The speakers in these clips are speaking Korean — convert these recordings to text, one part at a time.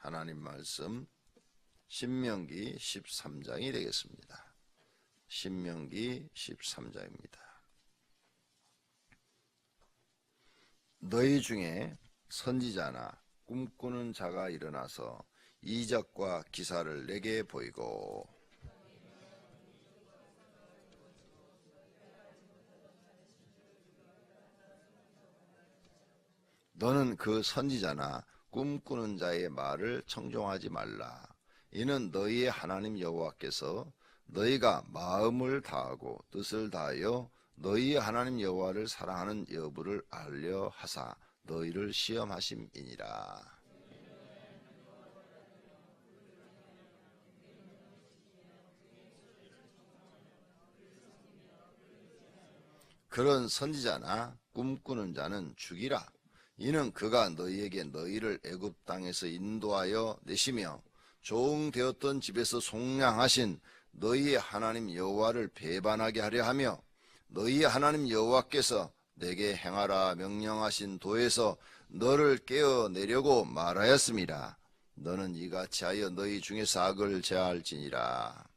하나님 말씀 신명기 13장이 되겠습니다. 신명기 13장입니다. 너희 중에 선지자나 꿈꾸는 자가 일어나서 이적과 기사를 내게 보이고 너는 그 선지자나 꿈꾸는 자의 말을 청종하지 말라. 이는 너희의 하나님 여호와께서 너희가 마음을 다하고 뜻을 다하여 너희의 하나님 여호와를 사랑하는 여부를 알려 하사 너희를 시험하심이니라. 그런 선지자나 꿈꾸는 자는 죽이라. 이는 그가 너희에게 너희를 애굽 땅에서 인도하여 내시며 종되었던 집에서 속량하신 너희의 하나님 여호와를 배반하게 하려 하며 너희의 하나님 여호와께서 내게 행하라 명령하신 도에서 너를 깨어내려고 말하였음이라. 너는 이같이 하여 너희 중에서 악을 제할지니라.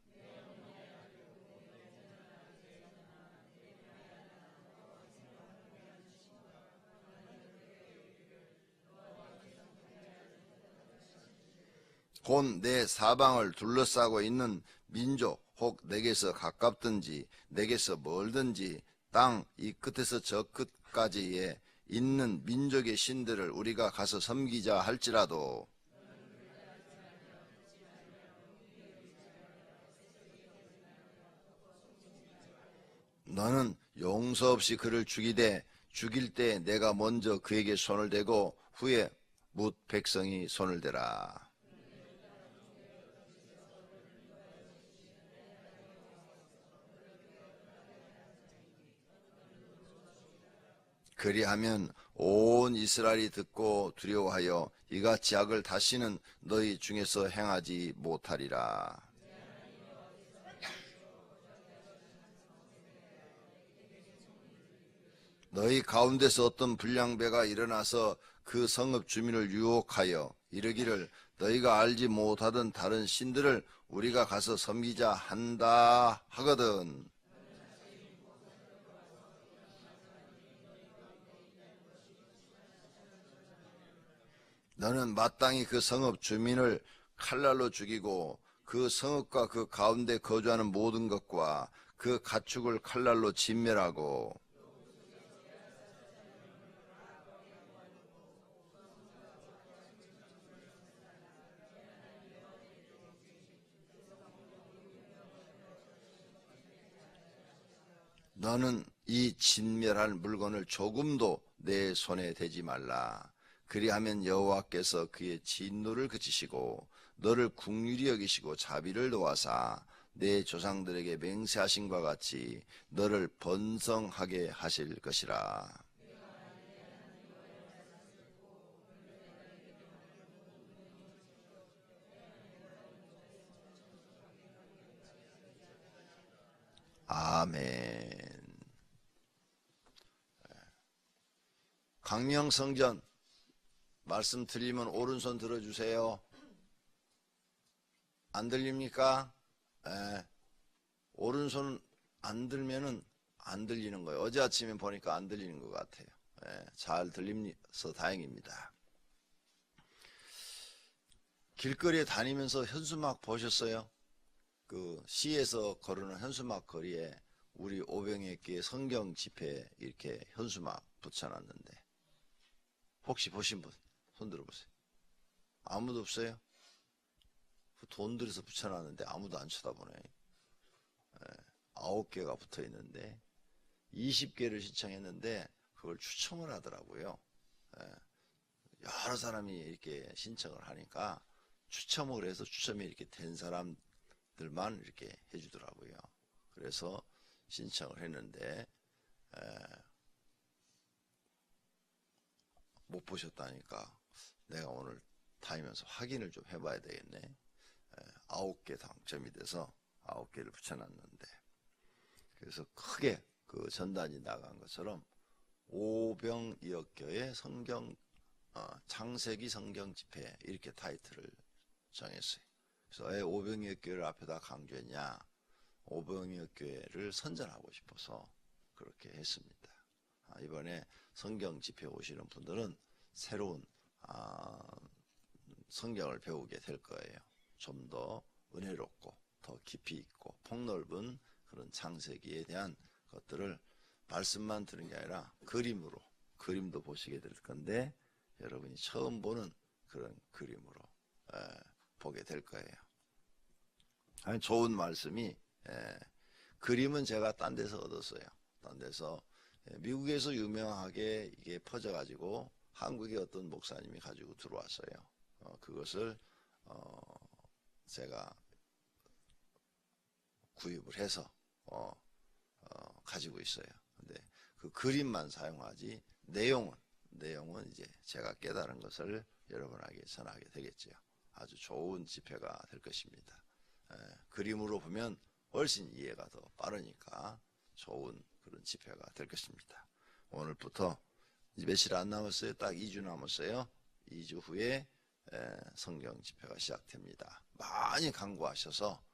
곧 내 사방을 둘러싸고 있는 민족 혹 내게서 가깝든지 내게서 멀든지 땅 이 끝에서 저 끝까지에 있는 민족의 신들을 우리가 가서 섬기자 할지라도 너는 용서 없이 그를 죽이되 죽일 때 내가 먼저 그에게 손을 대고 후에 뭇 백성이 손을 대라. 그리하면 온 이스라엘이 듣고 두려워하여 이같이 악을 다시는 너희 중에서 행하지 못하리라. 너희 가운데서 어떤 불량배가 일어나서 그 성읍 주민을 유혹하여 이르기를 너희가 알지 못하던 다른 신들을 우리가 가서 섬기자 한다 하거든. 너는 마땅히 그 성읍 주민을 칼날로 죽이고 그 성읍과 그 가운데 거주하는 모든 것과 그 가축을 칼날로 진멸하고 너는 이 진멸할 물건을 조금도 내 손에 대지 말라. 그리하면 여호와께서 그의 진노를 그치시고 너를 긍휼히 여기시고 자비를 도와사 내 조상들에게 맹세하신 바 같이 너를 번성하게 하실 것이라. 아멘. 강명성전 말씀 들리면 오른손 들어주세요. 안 들립니까? 네. 오른손 안 들면은 안 들리는 거예요. 어제 아침에 보니까 안 들리는 것 같아요. 네. 잘 들리면서 다행입니다. 길거리에 다니면서 현수막 보셨어요? 그 시에서 거르는 현수막 거리에 우리 오병이께 성경 집회 이렇게 현수막 붙여놨는데 혹시 보신 분? 손 들어보세요. 아무도 없어요? 돈 들여서 붙여놨는데 아무도 안 쳐다보네. 9개가 붙어 있는데 20개를 신청했는데 그걸 추첨을 하더라고요. 여러 사람이 이렇게 신청을 하니까 추첨을 해서 추첨이 이렇게 된 사람들만 이렇게 해주더라고요. 그래서 신청을 했는데 못 보셨다니까 내가 오늘 다니면서 확인을 좀 해봐야 되겠네. 9개 당첨이 돼서 9개를 붙여놨는데 그래서 크게 그 전단이 나간 것처럼 오병이어교회 성경 창세기 성경 집회 이렇게 타이틀을 정했어요. 그래서 왜 오병이어교회를 앞에다 강조했냐? 오병이어교회를 선전하고 싶어서 그렇게 했습니다. 이번에 성경 집회 오시는 분들은 새로운 성경을 배우게 될 거예요. 좀 더 은혜롭고 더 깊이 있고 폭넓은 그런 창세기에 대한 것들을 말씀만 들은 게 아니라 그림도 보시게 될 건데 여러분이 처음 보는 그런 그림으로 보게 될 거예요. 아니, 좋은 말씀이 그림은 제가 딴 데서 얻었어요. 딴 데서 미국에서 유명하게 이게 퍼져가지고 한국의 어떤 목사님이 가지고 들어왔어요. 그것을 제가 구입을 해서 가지고 있어요. 근데 그 그림만 사용하지 내용은 이제 제가 깨달은 것을 여러분에게 전하게 되겠죠. 아주 좋은 집회가 될 것입니다. 그림으로 보면 훨씬 이해가 더 빠르니까 좋은 그런 집회가 될 것입니다. 오늘부터 이제 며칠 안 남았어요. 딱 2주 남았어요. 2주 후에 성경 집회가 시작됩니다. 많이 강구하셔서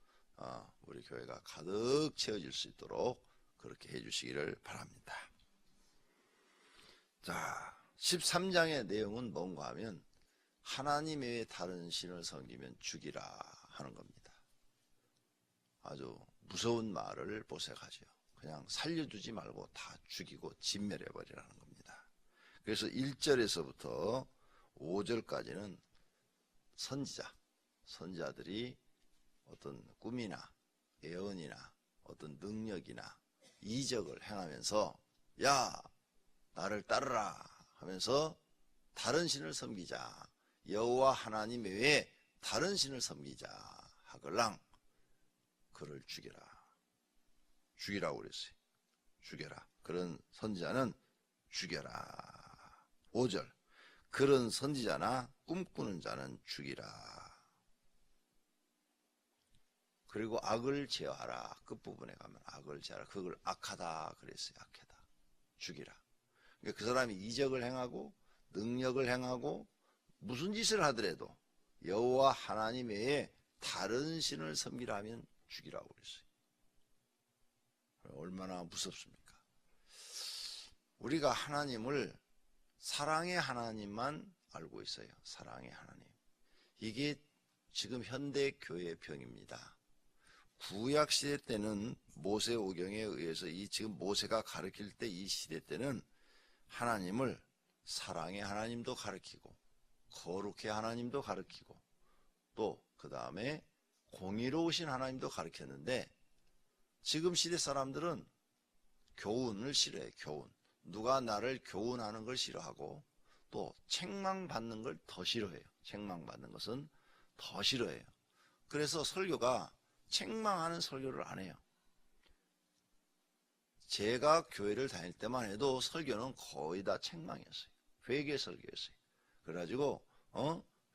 우리 교회가 가득 채워질 수 있도록 그렇게 해주시기를 바랍니다. 자, 13장의 내용은 뭔가 하면 하나님 외에 다른 신을 섬기면 죽이라 하는 겁니다. 아주 무서운 말을 보색하죠. 그냥 살려두지 말고 다 죽이고 진멸해버리라는 겁니다. 그래서 1절에서부터 5절까지는 선지자들이 어떤 꿈이나 예언이나 어떤 능력이나 이적을 행하면서 야, 나를 따르라 하면서 다른 신을 섬기자, 여호와 하나님 외에 다른 신을 섬기자 하걸랑 그를 죽이라고 그랬어요. 죽여라. 그런 선지자는 죽여라. 5절, 그런 선지자나 꿈꾸는 자는 죽이라. 그리고 악을 제어하라. 끝부분에 가면 악을 제어하라. 그걸 악하다 그랬어요. 악하다. 죽이라. 그러니까 그 사람이 이적을 행하고 능력을 행하고 무슨 짓을 하더라도 여호와 하나님 외에 다른 신을 섬기라 하면 죽이라고 그랬어요. 얼마나 무섭습니까? 우리가 하나님을 사랑의 하나님만 알고 있어요. 사랑의 하나님. 이게 지금 현대 교회의 병입니다. 구약 시대 때는 모세오경에 의해서 지금 모세가 가르칠 때 이 시대 때는 하나님을 사랑의 하나님도 가르치고 거룩의 하나님도 가르치고 또 그 다음에 공의로우신 하나님도 가르쳤는데 지금 시대 사람들은 교훈을 싫어해요. 교훈. 누가 나를 교훈하는 걸 싫어하고 또 책망받는 걸 더 싫어해요. 책망받는 것은 더 싫어해요. 그래서 설교가 책망하는 설교를 안 해요. 제가 교회를 다닐 때만 해도 설교는 거의 다 책망이었어요. 회개 설교였어요. 그래가지고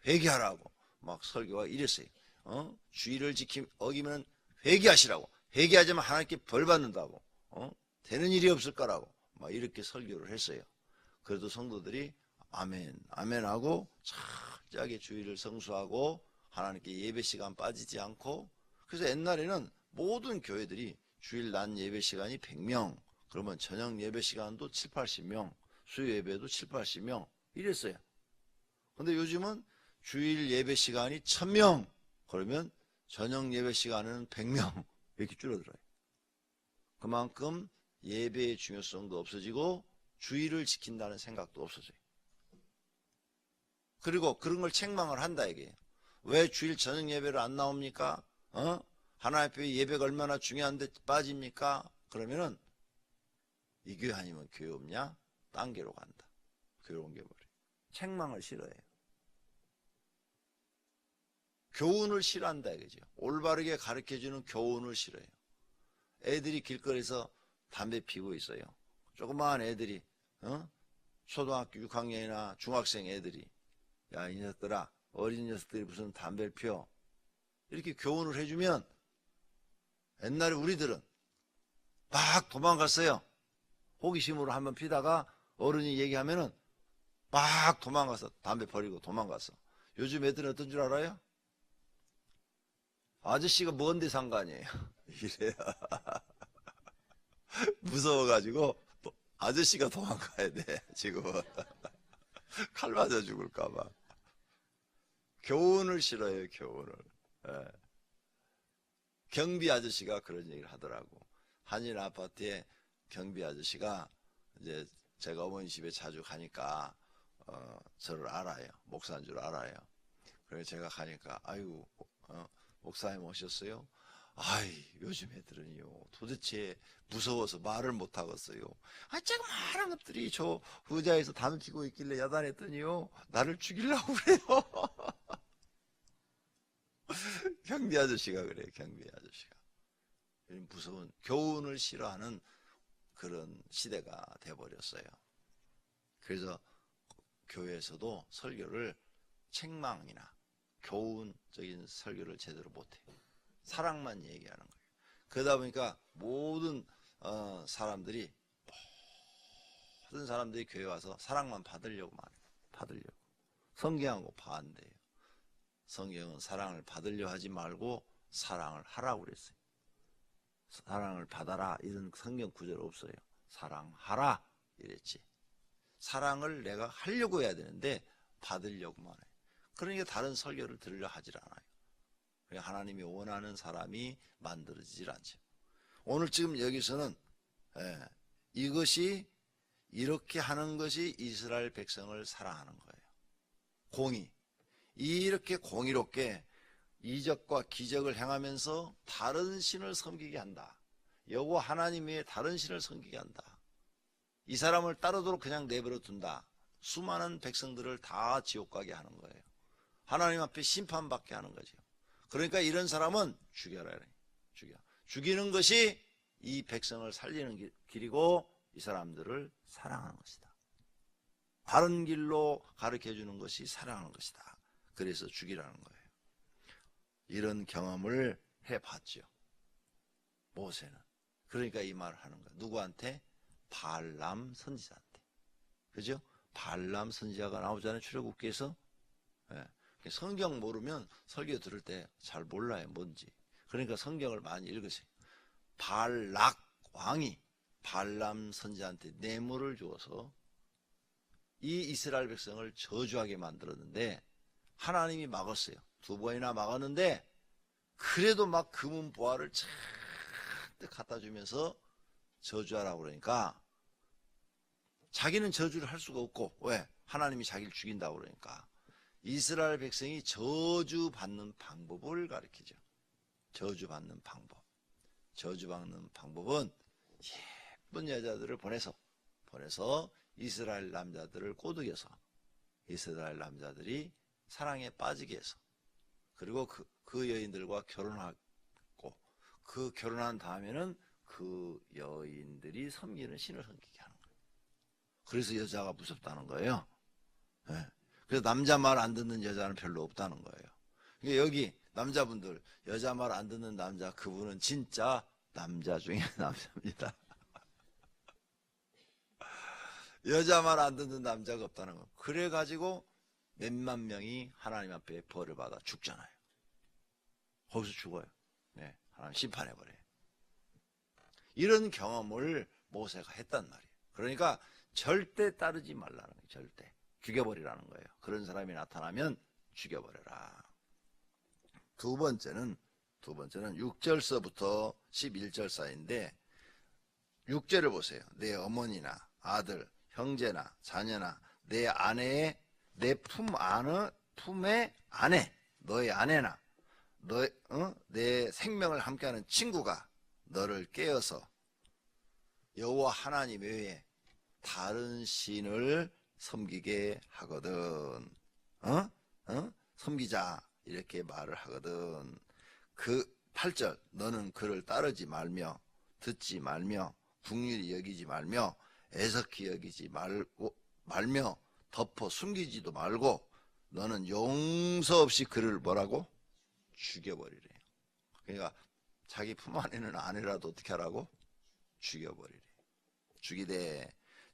회개하라고 막 설교가 이랬어요. 주의를 어기면 회개하시라고. 회개하자면 하나님께 벌 받는다고. 되는 일이 없을 거라고 막 이렇게 설교를 했어요. 그래도 성도들이 아멘 아멘 하고 철저하게 주의를 성수하고 하나님께 예배 시간 빠지지 않고, 그래서 옛날에는 모든 교회들이 주일 낮 예배 시간이 100명, 그러면 저녁 예배 시간도 7, 80명, 수요 예배도 7, 80명 이랬어요. 근데 요즘은 주일 예배 시간이 1000명, 그러면 저녁 예배 시간은 100명 이렇게 줄어들어요. 그만큼 예배의 중요성도 없어지고 주의를 지킨다는 생각도 없어져요. 그리고 그런 걸 책망을 한다 이게요. 왜 주일 저녁 예배를 안 나옵니까? 하나님 앞에 예배가 얼마나 중요한데 빠집니까? 그러면은 이 교회 아니면 교회 없냐? 딴 교회로 간다. 교회로 옮겨버려요. 책망을 싫어해요. 교훈을 싫어한다 이거죠. 올바르게 가르쳐주는 교훈을 싫어해요. 애들이 길거리에서 담배 피우고 있어요. 조그마한 애들이 초등학교 6학년이나 중학생 애들이 야, 이 녀석들아, 어린 녀석들이 무슨 담배를 피워 이렇게 교훈을 해주면 옛날에 우리들은 막 도망갔어요. 호기심으로 한번 피다가 어른이 얘기하면은 막 도망가서 담배 버리고 도망갔어. 요즘 애들은 어떤 줄 알아요? 아저씨가 뭔데 상관이에요. 이래요. 무서워가지고 아저씨가 도망가야 돼. 지금은 칼 맞아 죽을까봐. 교훈을 싫어요. 교훈을. 예. 경비 아저씨가 그런 얘기를 하더라고. 한인 아파트에 경비 아저씨가 이제 제가 어머니 집에 자주 가니까 저를 알아요. 목사인 줄 알아요. 그래서 제가 가니까 아이고 목사님 오셨어요? 아이 요즘 애들은요 도대체 무서워서 말을 못 하겠어요. 아 제가 많은 것들이 저 의자에서 담을 피고 있길래 야단했더니요 나를 죽이려고 그래요. 경비 아저씨가 그래요. 경비 아저씨가 무서운 교훈을 싫어하는 그런 시대가 돼버렸어요. 그래서 교회에서도 설교를 책망이나 교훈적인 설교를 제대로 못해요. 사랑만 얘기하는 거예요. 그러다 보니까 모든 사람들이 교회 와서 사랑만 받으려고 말해요. 받으려고. 성경하고 반대예요. 성경은 사랑을 받으려 하지 말고 사랑을 하라고 그랬어요. 사랑을 받아라 이런 성경 구절 없어요. 사랑하라 이랬지. 사랑을 내가 하려고 해야 되는데 받으려고만 해요. 그러니까 다른 설교를 들으려 하질 않아요. 하나님이 원하는 사람이 만들어지질 않죠. 오늘 지금 여기서는 이것이 이렇게 하는 것이 이스라엘 백성을 사랑하는 거예요. 공의. 이렇게 공의롭게 이적과 기적을 행하면서 다른 신을 섬기게 한다. 여호와 하나님 외에 다른 신을 섬기게 한다. 이 사람을 따르도록 그냥 내버려 둔다. 수많은 백성들을 다 지옥 가게 하는 거예요. 하나님 앞에 심판받게 하는 거죠. 그러니까 이런 사람은 죽여라. 죽이는 것이 이 백성을 살리는 길이고 이 사람들을 사랑하는 것이다. 바른 길로 가르쳐주는 것이 사랑하는 것이다. 그래서 죽이라는 거예요. 이런 경험을 해봤죠. 모세는. 그러니까 이 말을 하는 거예요. 누구한테? 발람 선지자한테. 그죠? 발람 선지자가 나오잖아요. 출애굽기에서. 성경 모르면 설교 들을 때 잘 몰라요. 뭔지. 그러니까 성경을 많이 읽으세요. 발락 왕이 발람 선지자한테 뇌물을 주어서 이 이스라엘 백성을 저주하게 만들었는데 하나님이 막았어요. 2번이나 막았는데 그래도 막 금은 보화를 잔뜩 갖다 주면서 저주하라고 그러니까 자기는 저주를 할 수가 없고 왜? 하나님이 자기를 죽인다고 그러니까 이스라엘 백성이 저주받는 방법을 가르치죠. 저주받는 방법. 저주받는 방법은 예쁜 여자들을 보내서 이스라엘 남자들을 꼬드겨서 이스라엘 남자들이 사랑에 빠지게 해서 그리고 그 여인들과 결혼하고 그 결혼한 다음에는 그 여인들이 섬기는 신을 섬기게 하는 거예요. 그래서 여자가 무섭다는 거예요. 네. 그래서 남자 말 안 듣는 여자는 별로 없다는 거예요. 그러니까 여기 남자분들 여자 말 안 듣는 남자 그분은 진짜 남자 중에 남자입니다. 여자 말 안 듣는 남자가 없다는 거. 그래가지고 몇만 명이 하나님 앞에 벌을 받아 죽잖아요. 거기서 죽어요. 네, 하나님 심판해버려요. 이런 경험을 모세가 했단 말이에요. 그러니까 절대 따르지 말라는 거예요. 절대. 죽여버리라는 거예요. 그런 사람이 나타나면 죽여버려라. 두 번째는 6절서부터 11절 사이인데 6절을 보세요. 내 어머니나 아들, 형제나 자녀나 내 아내의 내 품의 아내, 너의 아내나 내 생명을 함께하는 친구가 너를 깨어서 여호와 하나님 외에 다른 신을 섬기게 하거든. 섬기자 이렇게 말을 하거든. 그 8절 너는 그를 따르지 말며 듣지 말며 긍휼히 여기지 말며 애석히 여기지 말며 덮어 숨기지도 말고 너는 용서 없이 그를 뭐라고? 죽여버리래요. 그러니까 자기 품 안에는 아내라도 어떻게 하라고? 죽여버리래.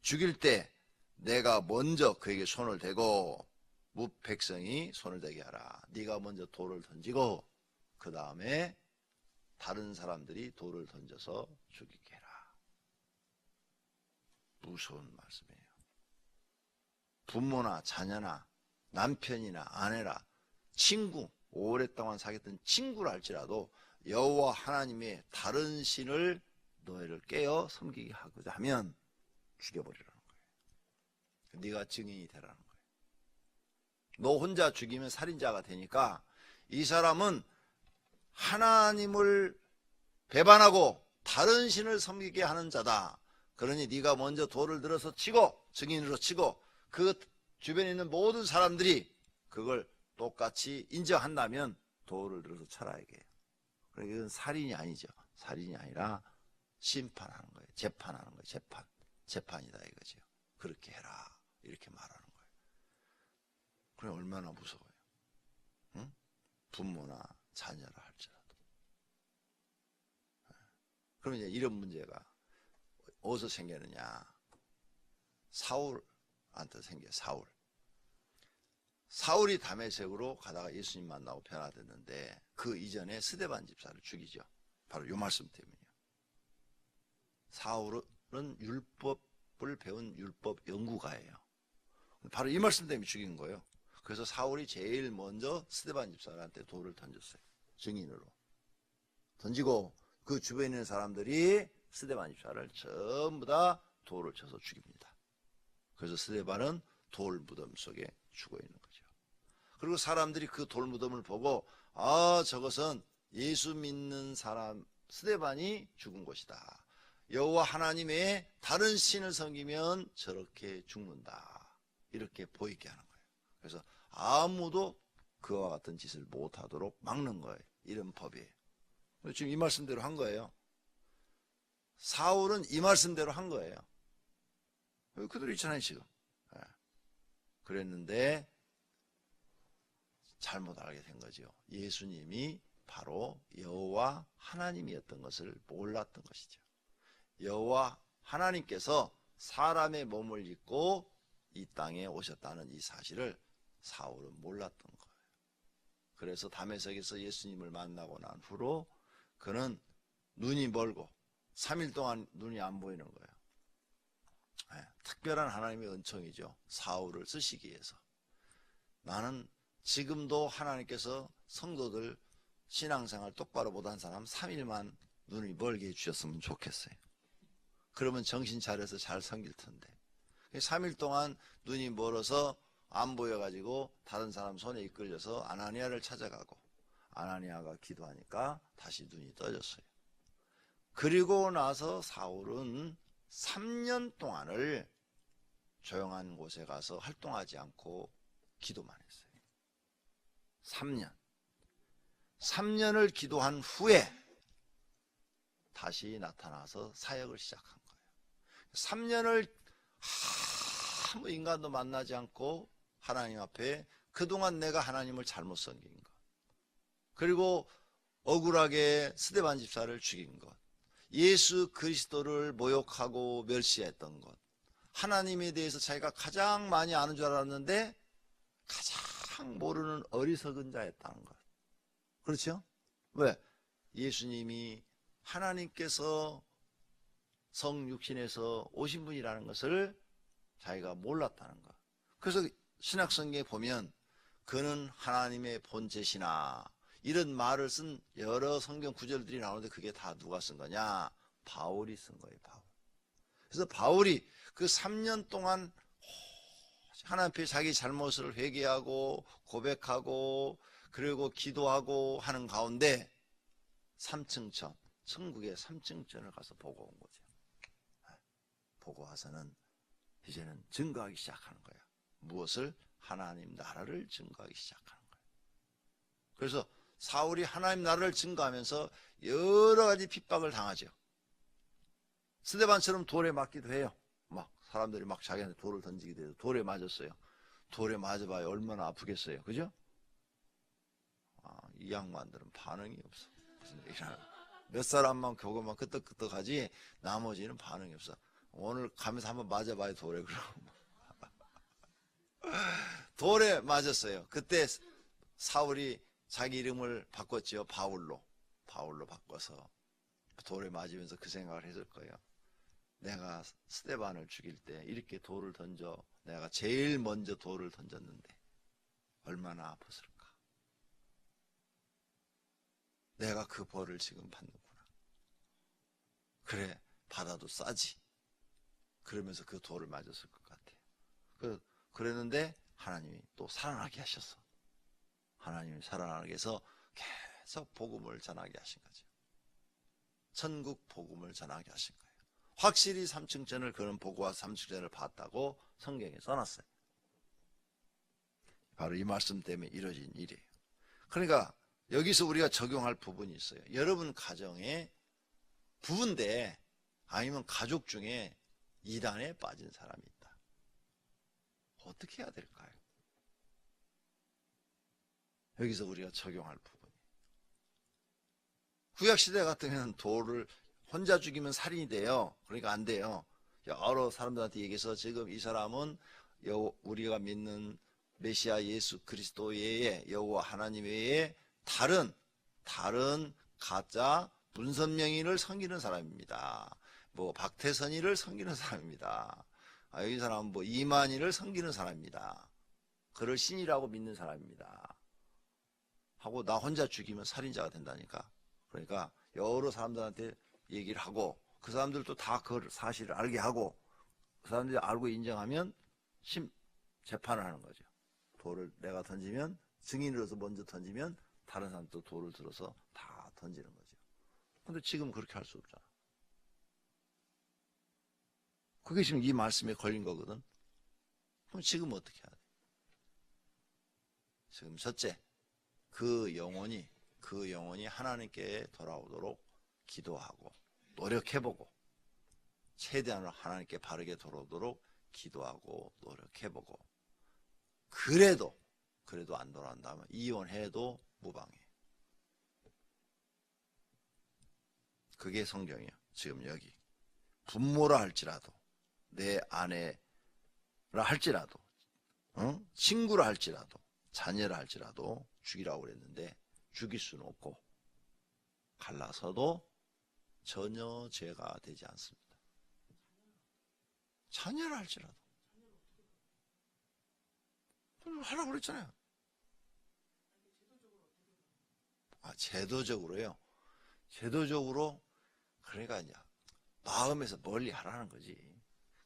죽일 때 내가 먼저 그에게 손을 대고 무백성이 손을 대게 하라. 네가 먼저 돌을 던지고 그 다음에 다른 사람들이 돌을 던져서 죽이게 해라. 무서운 말씀이에요. 부모나 자녀나 남편이나 아내라 친구, 오랫동안 사귀었던 친구라 할지라도 여호와 하나님의 다른 신을 너희를 깨어 섬기게 하고자 하면 죽여버리라는 거예요. 네가 증인이 되라는 거예요. 너 혼자 죽이면 살인자가 되니까 이 사람은 하나님을 배반하고 다른 신을 섬기게 하는 자다. 그러니 네가 먼저 돌을 들어서 치고 증인으로 치고 그 주변에 있는 모든 사람들이 그걸 똑같이 인정한다면 돌을 들어서 쳐라 이게. 그러니까 이건 살인이 아니죠. 살인이 아니라 심판하는 거예요. 재판하는 거예요. 재판이다 이거죠. 그렇게 해라 이렇게 말하는 거예요. 그래 얼마나 무서워요. 응? 부모나 자녀라 할지라도. 그러면 이제 이런 문제가 어디서 생기느냐. 사울한테 생겨. 사울이 다메섹으로 가다가 예수님 만나고 변화됐는데 그 이전에 스데반 집사를 죽이죠. 바로 이 말씀 때문이에요. 사울은 율법을 배운 율법 연구가예요. 바로 이 말씀 때문에 죽인 거예요. 그래서 사울이 제일 먼저 스데반 집사한테 돌을 던졌어요. 증인으로. 던지고 그 주변에 있는 사람들이 스데반 집사를 전부 다 돌을 쳐서 죽입니다. 그래서 스데반은 돌 무덤 속에 죽어 있는 거죠. 그리고 사람들이 그 돌 무덤을 보고 아 저것은 예수 믿는 사람 스데반이 죽은 곳이다. 여호와 하나님의 다른 신을 섬기면 저렇게 죽는다. 이렇게 보이게 하는 거예요. 그래서 아무도 그와 같은 짓을 못하도록 막는 거예요. 이런 법이에요. 지금 이 말씀대로 한 거예요. 사울은 이 말씀대로 한 거예요. 그대로 있잖아요 지금. 그랬는데 잘못 알게 된 거죠. 예수님이 바로 여호와 하나님이었던 것을 몰랐던 것이죠. 여호와 하나님께서 사람의 몸을 입고 이 땅에 오셨다는 이 사실을 사울은 몰랐던 거예요. 그래서 다메섹에서 예수님을 만나고 난 후로 그는 눈이 멀고 3일 동안 눈이 안 보이는 거예요. 특별한 하나님의 은총이죠. 사울을 쓰시기 위해서. 나는 지금도 하나님께서 성도들 신앙생활 똑바로 못한 사람 3일만 눈이 멀게 해주셨으면 좋겠어요. 그러면 정신 차려서 잘 섬길 텐데 3일 동안 눈이 멀어서 안 보여가지고 다른 사람 손에 이끌려서 아나니아를 찾아가고 아나니아가 기도하니까 다시 눈이 떠졌어요. 그리고 나서 사울은 3년 동안을 조용한 곳에 가서 활동하지 않고 기도만 했어요. 3년을 기도한 후에 다시 나타나서 사역을 시작한 거예요. 3년을 아무 인간도 만나지 않고 하나님 앞에 그동안 내가 하나님을 잘못 섬긴 것, 그리고 억울하게 스데반 집사를 죽인 것, 예수 그리스도를 모욕하고 멸시했던 것, 하나님에 대해서 자기가 가장 많이 아는 줄 알았는데 가장 모르는 어리석은 자였다는 것. 그렇죠? 왜? 예수님이 하나님께서 성육신에서 오신 분이라는 것을 자기가 몰랐다는 것. 그래서 신약성경에 보면 그는 하나님의 본체시나 이런 말을 쓴 여러 성경 구절들이 나오는데 그게 다 누가 쓴 거냐? 바울이 쓴 거예요. 바울. 그래서 바울이 그 3년 동안 하나님 앞에 자기 잘못을 회개하고 고백하고 그리고 기도하고 하는 가운데 3층천, 천국의 3층천을 가서 보고 온 거죠. 보고 와서는 이제는 증거하기 시작하는 거예요. 무엇을? 하나님 나라를 증거하기 시작하는 거예요. 그래서 사울이 하나님 나라를 증거하면서 여러 가지 핍박을 당하죠. 스데반처럼 돌에 맞기도 해요. 막 사람들이 막 자기한테 돌을 던지기도 해서 돌에 맞았어요. 돌에 맞아봐야 얼마나 아프겠어요. 그죠? 이 양반들은 반응이 없어. 무슨 얘기를 몇 사람만 그것만 끄떡끄떡하지 나머지는 반응이 없어. 오늘 가면서 한번 맞아봐야 돌에 그러고 돌에 맞았어요. 그때 사울이 자기 이름을 바꿨지요. 바울로 바꿔서 돌에 맞으면서 그 생각을 했을 거예요. 내가 스데반을 죽일 때 이렇게 돌을 던져, 내가 제일 먼저 돌을 던졌는데 얼마나 아팠을까. 내가 그 벌을 지금 받는구나. 그래, 받아도 싸지. 그러면서 그 돌을 맞았을 것 같아요. 그랬는데 하나님이 또 살아나게 하셨어. 하나님이 살아나게 해서 계속 복음을 전하게 하신 거죠. 천국 복음을 전하게 하신 거예요. 확실히 삼층전을, 그런 보고와 삼층전을 봤다고 성경에 써놨어요. 바로 이 말씀 때문에 이루어진 일이에요. 그러니까 여기서 우리가 적용할 부분이 있어요. 여러분 가정에 부부인데 아니면 가족 중에 이단에 빠진 사람이 있다. 어떻게 해야 될까요? 여기서 우리가 적용할 부분이. 구약시대 같으면 돌을 혼자 죽이면 살인이 돼요. 그러니까 안 돼요. 여러 사람들한테 얘기해서 지금 이 사람은 우리가 믿는 메시아 예수 그리스도 외에, 여호와 하나님 외에 다른 가짜 문선명인을 섬기는 사람입니다. 뭐 박태선이를 섬기는 사람입니다. 이 사람은 뭐 이만희를 섬기는 사람입니다. 그를 신이라고 믿는 사람입니다. 하고 나 혼자 죽이면 살인자가 된다니까. 그러니까 여러 사람들한테 얘기를 하고, 그 사람들도 다 그 사실을 알게 하고, 그 사람들이 알고 인정하면 재판을 하는 거죠. 돌을 내가 던지면, 증인으로서 먼저 던지면 다른 사람도 돌을 들어서 다 던지는 거죠. 근데 지금 그렇게 할 수 없잖아. 그게 지금 이 말씀에 걸린 거거든. 그럼 지금 어떻게 해야 돼? 지금 첫째, 그 영혼이 하나님께 돌아오도록 기도하고 노력해보고, 최대한 하나님께 바르게 돌아오도록 기도하고 노력해보고, 그래도 안 돌아온다면 이혼해도 무방해. 그게 성경이에요. 지금 여기 부모라 할지라도, 내 아내라 할지라도, 친구라 할지라도, 자녀라 할지라도 죽이라고 그랬는데 죽일 수는 없고, 갈라서도 전혀 죄가 되지 않습니다. 자녀라 할지라도 하라고 그랬잖아요. 제도적으로요. 제도적으로, 그러니까 이제 마음에서 멀리 하라는 거지.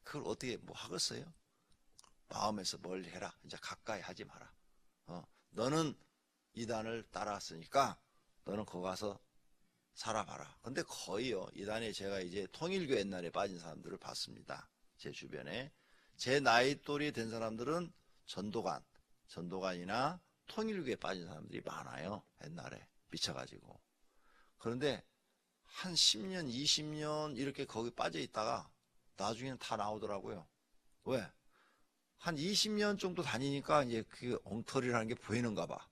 그걸 어떻게 뭐 하겠어요? 마음에서 멀리 해라. 이제 가까이 하지 마라. 너는 이단을 따라왔으니까 너는 거기 가서 살아봐라. 근데 거의요, 이단에 제가 이제 통일교 옛날에 빠진 사람들을 봤습니다. 제 주변에. 제 나이 또래 된 사람들은 전도관이나 통일교에 빠진 사람들이 많아요. 옛날에 미쳐가지고. 그런데 한 10년, 20년 이렇게 거기 빠져 있다가 나중에는 다 나오더라고요. 왜? 한 20년 정도 다니니까 이제 그 엉터리라는 게 보이는가 봐.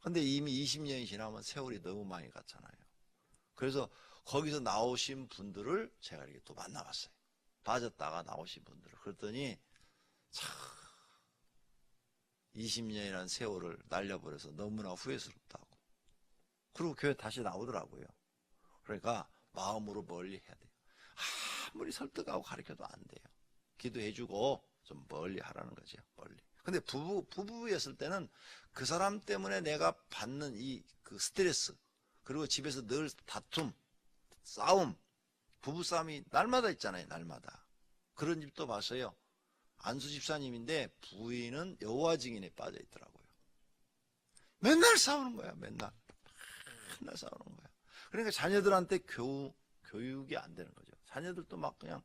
근데 이미 20년이 지나면 세월이 너무 많이 갔잖아요. 그래서 거기서 나오신 분들을 제가 이렇게 또 만나봤어요. 빠졌다가 나오신 분들을. 그랬더니 참 20년이라는 세월을 날려버려서 너무나 후회스럽다고. 그리고 교회 다시 나오더라고요. 그러니까 마음으로 멀리 해야 돼요. 아무리 설득하고 가르쳐도 안 돼요. 기도해주고 좀 멀리 하라는 거죠. 멀리. 근데 부부였을 때는 그 사람 때문에 내가 받는 그 스트레스, 그리고 집에서 늘 다툼, 싸움, 부부싸움이 날마다 있잖아요. 날마다. 그런 집도 봤어요. 안수 집사님인데 부인은 여호와 증인에 빠져 있더라고요. 맨날 싸우는 거야. 맨날 싸우는 거야. 그러니까 자녀들한테 교육이 안 되는 거죠. 자녀들도 막 그냥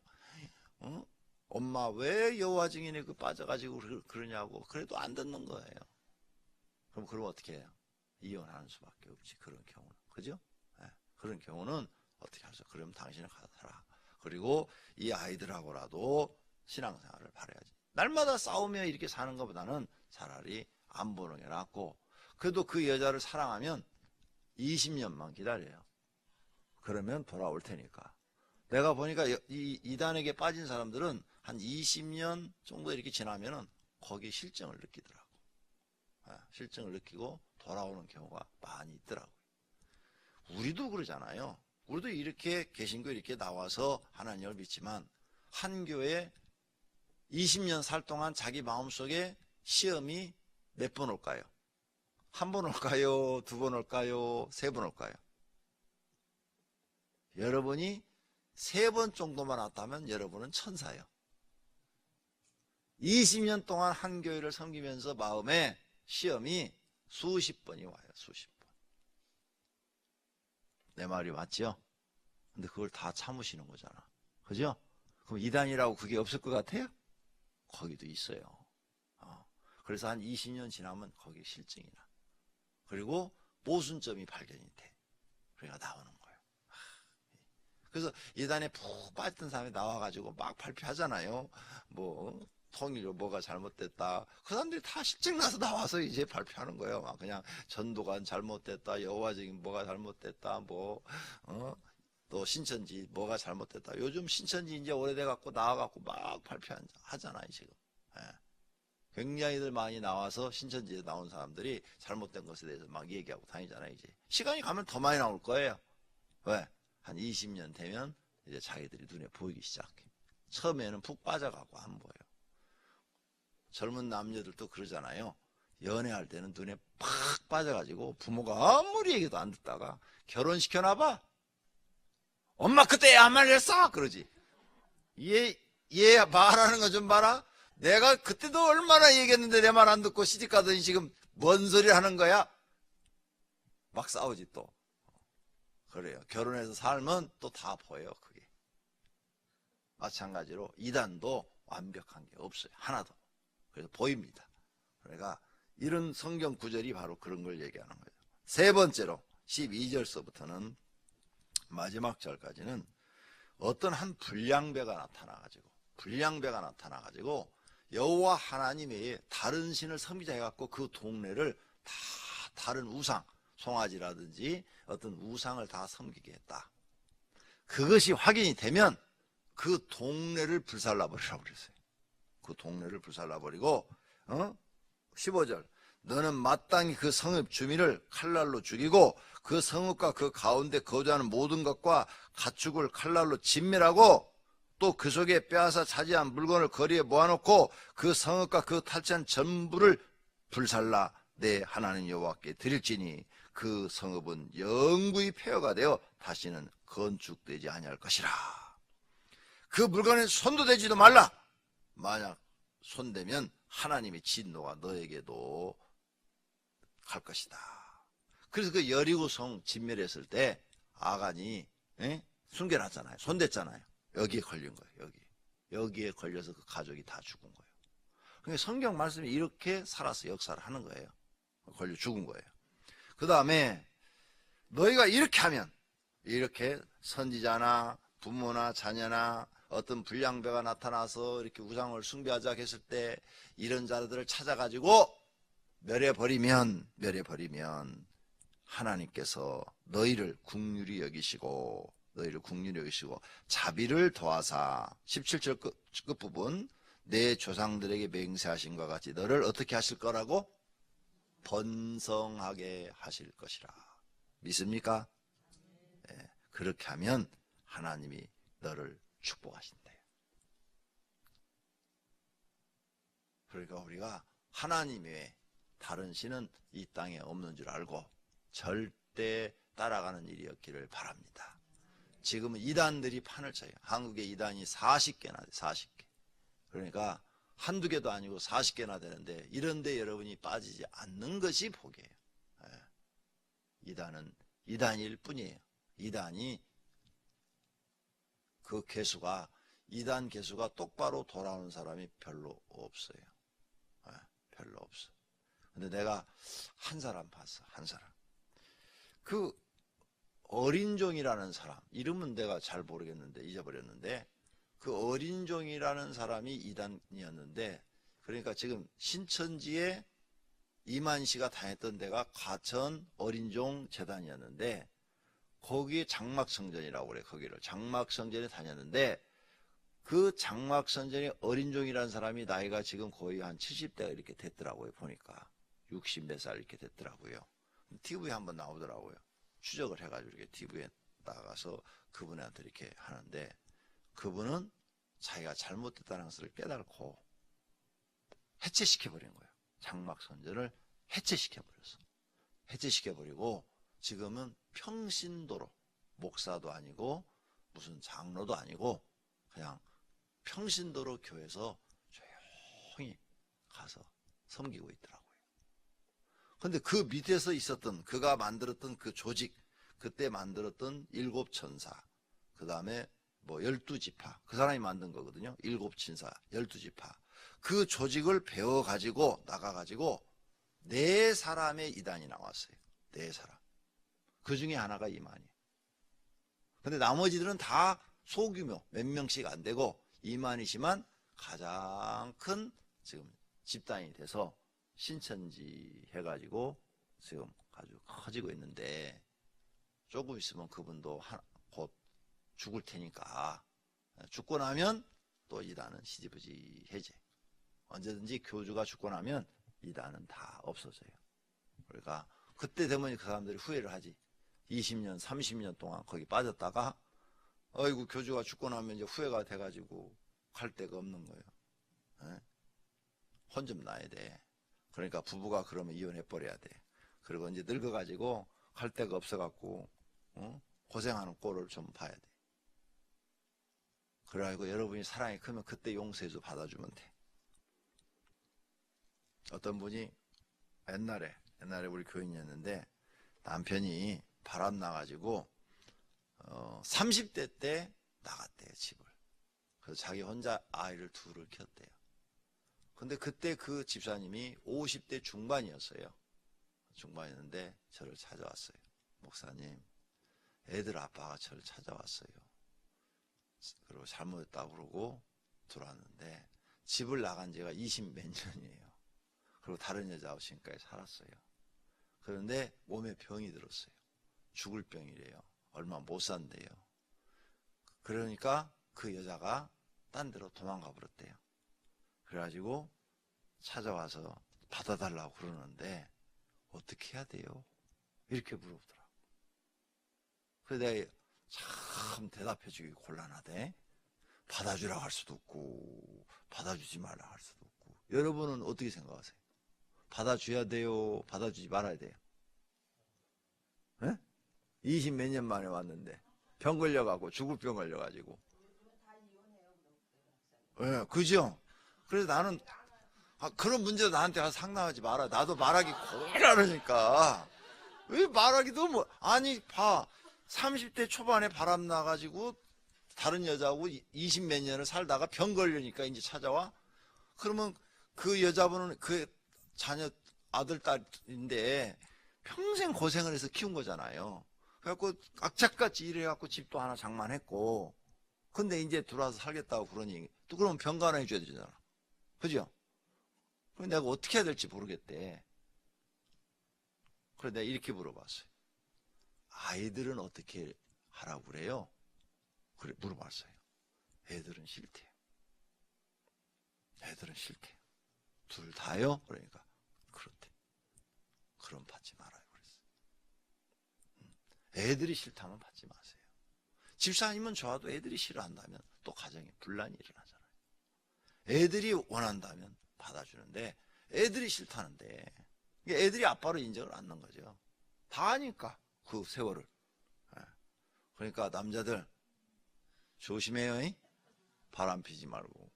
엄마 왜 여호와 증인에 빠져가지고 그러냐고. 그래도 안 듣는 거예요. 그럼 어떻게 해요? 이혼하는 수밖에 없지. 그런 경우는. 그죠? 네. 그런 경우는 어떻게 하죠? 그럼 당신은 가서 살아. 그리고 이 아이들하고라도 신앙생활을 바라야지. 날마다 싸우며 이렇게 사는 것보다는 차라리 안 보는 게 낫고, 그래도 그 여자를 사랑하면 20년만 기다려요. 그러면 돌아올 테니까. 내가 보니까 이단에게 빠진 사람들은 한 한 20년 정도 이렇게 지나면은 거기에 실증을 느끼더라고. 실증을 느끼고 돌아오는 경우가 많이 있더라고요. 우리도 그러잖아요. 우리도 이렇게 개신교 이렇게 나와서 하나님을 믿지만 한 교회 20년 살 동안 자기 마음속에 시험이 몇 번 올까요? 한 번 올까요? 두 번 올까요? 세 번 올까요? 여러분이 세 번 정도만 왔다면 여러분은 천사예요. 20년 동안 한 교회를 섬기면서 마음에 시험이 수십 번이 와요. 수십 번. 내 말이 맞죠? 근데 그걸 다 참으시는 거잖아. 그죠? 그럼 이단이라고 그게 없을 것 같아요? 거기도 있어요. 그래서 한 20년 지나면 거기 실증이 나. 그리고 모순점이 발견이 돼. 그러니까 나오는 거예요. 그래서 이단에 푹 빠졌던 사람이 나와가지고 막 발표하잖아요. 뭐 통일교 뭐가 잘못됐다. 그 사람들이 다 실증 나서 나와서 이제 발표하는 거예요. 막 그냥 전도관 잘못됐다. 여호와적인 뭐가 잘못됐다. 또 신천지 뭐가 잘못됐다. 요즘 신천지 이제 오래돼 갖고 나와갖고 막 발표하잖아요 지금. 굉장히들 많이 나와서 신천지에 나온 사람들이 잘못된 것에 대해서 막 얘기하고 다니잖아요. 이제 시간이 가면 더 많이 나올 거예요. 왜? 한 20년 되면 이제 자기들이 눈에 보이기 시작해. 처음에는 푹 빠져가고 안 보여. 젊은 남녀들도 그러잖아요. 연애할 때는 눈에 팍 빠져가지고 부모가 아무리 얘기도 안 듣다가 결혼시켜놔봐. 엄마 그때 안 말했어? 그러지. 얘 말하는 거 좀 봐라. 내가 그때도 얼마나 얘기했는데 내 말 안 듣고 시집 가더니 지금 뭔 소리 하는 거야? 막 싸우지 또. 그래요. 결혼해서 살면 또 다 보여요. 그게. 마찬가지로 이단도 완벽한 게 없어요. 하나도. 그래서 보입니다. 그러니까 이런 성경 구절이 바로 그런 걸 얘기하는 거예요. 세 번째로 12절서부터는 마지막 절까지는 어떤 한 불량배가 나타나가지고 여호와 하나님 외에 다른 신을 섬기자 해갖고 그 동네를 다 다른 우상, 송아지라든지 어떤 우상을 다 섬기게 했다. 그것이 확인이 되면 그 동네를 불살라버리라고 그랬어요. 그 동네를 불살라버리고 15절 너는 마땅히 그 성읍 주민을 칼날로 죽이고 그 성읍과 그 가운데 거주하는 모든 것과 가축을 칼날로 진멸하고 또 그 속에 빼앗아 차지한 물건을 거리에 모아놓고 그 성읍과 그 탈취한 전부를 불살라 내 하나님 여호와께 드릴지니 그 성읍은 영구히 폐허가 되어 다시는 건축되지 아니할 것이라. 그 물건에 손도 대지도 말라. 만약 손대면 하나님의 진노가 너에게도 갈 것이다. 그래서 그 여리고성 진멸했을 때 아간이 순결하잖아요. 손댔잖아요. 여기에 걸린 거예요. 여기에 걸려서 그 가족이 다 죽은 거예요. 그러니까 성경 말씀이 이렇게 살아서 역사를 하는 거예요. 걸려 죽은 거예요. 그 다음에 너희가 이렇게 하면 이렇게 선지자나 부모나 자녀나 어떤 불량배가 나타나서 이렇게 우상을 숭배하자 했을 때 이런 자들을 찾아가지고 멸해버리면 하나님께서 너희를 국률이 여기시고 자비를 더하사 17절 끝부분 내 조상들에게 맹세하신 것 같이 너를 어떻게 하실 거라고? 번성하게 하실 것이라. 믿습니까? 네, 그렇게 하면 하나님이 너를 축복하신대요. 그러니까 우리가 하나님 외에 다른 신은 이 땅에 없는 줄 알고 절대 따라가는 일이 없기를 바랍니다. 지금은 이단들이 판을 쳐요. 한국에 이단이 40개나 돼, 40개. 그러니까 한두 개도 아니고 40개나 되는데 이런데 여러분이 빠지지 않는 것이 복이에요. 이단은 이단일 뿐이에요. 이단이 그 개수가 이단 개수가 똑바로 돌아오는 사람이 별로 없어요. 별로 없어. 근데 내가 한 사람 봤어. 한 사람. 그 어린종이라는 사람, 이름은 내가 잘 모르겠는데 잊어버렸는데 그 어린종이라는 사람이 이단이었는데, 그러니까 지금 신천지에 이만 씨가 다녔던 데가 과천 어린종 재단이었는데 거기에 장막성전이라고 그래. 거기를 장막성전에 다녔는데 그 장막선전의 어린종이라는 사람이 나이가 지금 거의 한 70대가 이렇게 됐더라고요. 보니까 60 몇 살 이렇게 됐더라고요. TV에 한번 나오더라고요. 추적을 해가지고 이렇게 TV에 나가서 그분한테 이렇게 하는데, 그분은 자기가 잘못됐다는 것을 깨달고 해체시켜버린 거예요. 장막선전을 해체시켜버렸어. 해체시켜버리고 지금은 평신도로, 목사도 아니고 무슨 장로도 아니고 그냥 평신도로 교회에서 조용히 가서 섬기고 있더라고요. 근데 그 밑에서 있었던, 그가 만들었던 그 조직, 그때 만들었던 7천사, 그 다음에 뭐 12지파, 그 사람이 만든 거거든요. 7친사, 12지파. 그 조직을 배워가지고 나가가지고 4사람의 이단이 나왔어요. 4사람. 그 중에 하나가 이만희. 근데 나머지들은 다 소규모, 몇 명씩 안 되고 이만희씨만 가장 큰 지금 집단이 돼서 신천지 해가지고 지금 아주 커지고 있는데, 조금 있으면 그분도 곧 죽을 테니까, 죽고 나면 또 이단은 시지부지해져. 언제든지 교주가 죽고 나면 이단은 다 없어져요. 그러니까 그때 되면 그 사람들이 후회를 하지. 20년, 30년 동안 거기 빠졌다가 어이구 교주가 죽고 나면 이제 후회가 돼가지고 갈 데가 없는 거예요. 혼 좀 나야 돼. 그러니까 부부가 그러면 이혼해버려야 돼. 그리고 이제 늙어가지고 갈 데가 없어갖고 고생하는 꼴을 좀 봐야 돼. 그래가지고 여러분이 사랑이 크면 그때 용서해서 받아주면 돼. 어떤 분이 옛날에 우리 교인이었는데 남편이 바람 나가지고 30대 때 나갔대요, 집을. 그래서 자기 혼자 아이를 둘을 키웠대요. 근데 그때 그 집사님이 50대 중반이었어요. 중반이었는데 저를 찾아왔어요. 목사님, 애들 아빠가 저를 찾아왔어요. 그리고 잘못했다고 그러고 들어왔는데 집을 나간 지가 20 몇 년이에요. 그리고 다른 여자하고 지금까지 살았어요. 그런데 몸에 병이 들었어요. 죽을 병이래요. 얼마 못 산대요. 그러니까 그 여자가 딴 데로 도망가 버렸대요. 그래가지고 찾아와서 받아달라고 그러는데 어떻게 해야 돼요? 이렇게 물어보더라고. 그래서 내가 참 대답해주기 곤란하대. 받아주라고 할 수도 없고 받아주지 말라고 할 수도 없고. 여러분은 어떻게 생각하세요? 받아줘야 돼요? 받아주지 말아야 돼요? 20 몇 년 만에 왔는데 병 걸려가고 죽을 병 걸려가지고. 예, 그죠? 그래서 나는 그런 문제 나한테 가서 상담하지 마라. 나도 말하기 곤란하니까. 왜 말하기도 뭐, 아니 봐, 30대 초반에 바람 나가지고 다른 여자하고 20 몇 년을 살다가 병 걸리니까 이제 찾아와. 그러면 그 여자분은 그 자녀 아들 딸인데 평생 고생을 해서 키운 거잖아요. 그래갖고 악착같이 일해갖고 집도 하나 장만했고, 근데 이제 들어와서 살겠다고 그러니 또 그러면 병간호 해줘야 되잖아. 그죠? 그럼 내가 어떻게 해야 될지 모르겠대. 그래서 내가 이렇게 물어봤어요. 아이들은 어떻게 하라고 그래요? 그래 물어봤어요. 애들은 싫대요. 애들은 싫대요. 둘 다요? 그러니까 그렇대. 그럼 받지 말아요. 그랬어요. 애들이 싫다면 받지 마세요. 집사님은 좋아도 애들이 싫어한다면 또 가정에 분란이 일어나잖아요. 애들이 원한다면 받아주는데 애들이 싫다는데 애들이 아빠로 인정을 안 하는 거죠. 다 아니까 그 세월을. 그러니까 남자들 조심해요. 바람 피지 말고.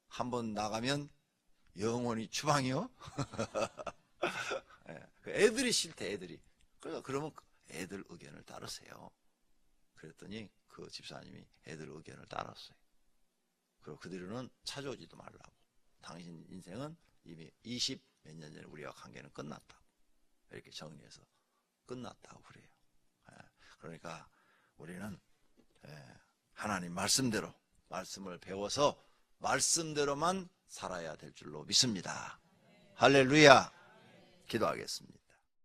한번 나가면 영원히 추방이요. 애들이 싫대. 애들이. 그러니까 그러면 애들 의견을 따르세요. 그랬더니 그 집사님이 애들 의견을 따랐어요. 그리고 그들은 찾아오지도 말라고. 당신 인생은 이미 20 몇 년 전에 우리와 관계는 끝났다고. 이렇게 정리해서 끝났다고 그래요. 그러니까 우리는 하나님 말씀대로 말씀을 배워서 말씀대로만 살아야 될 줄로 믿습니다. 할렐루야. 기도하겠습니다.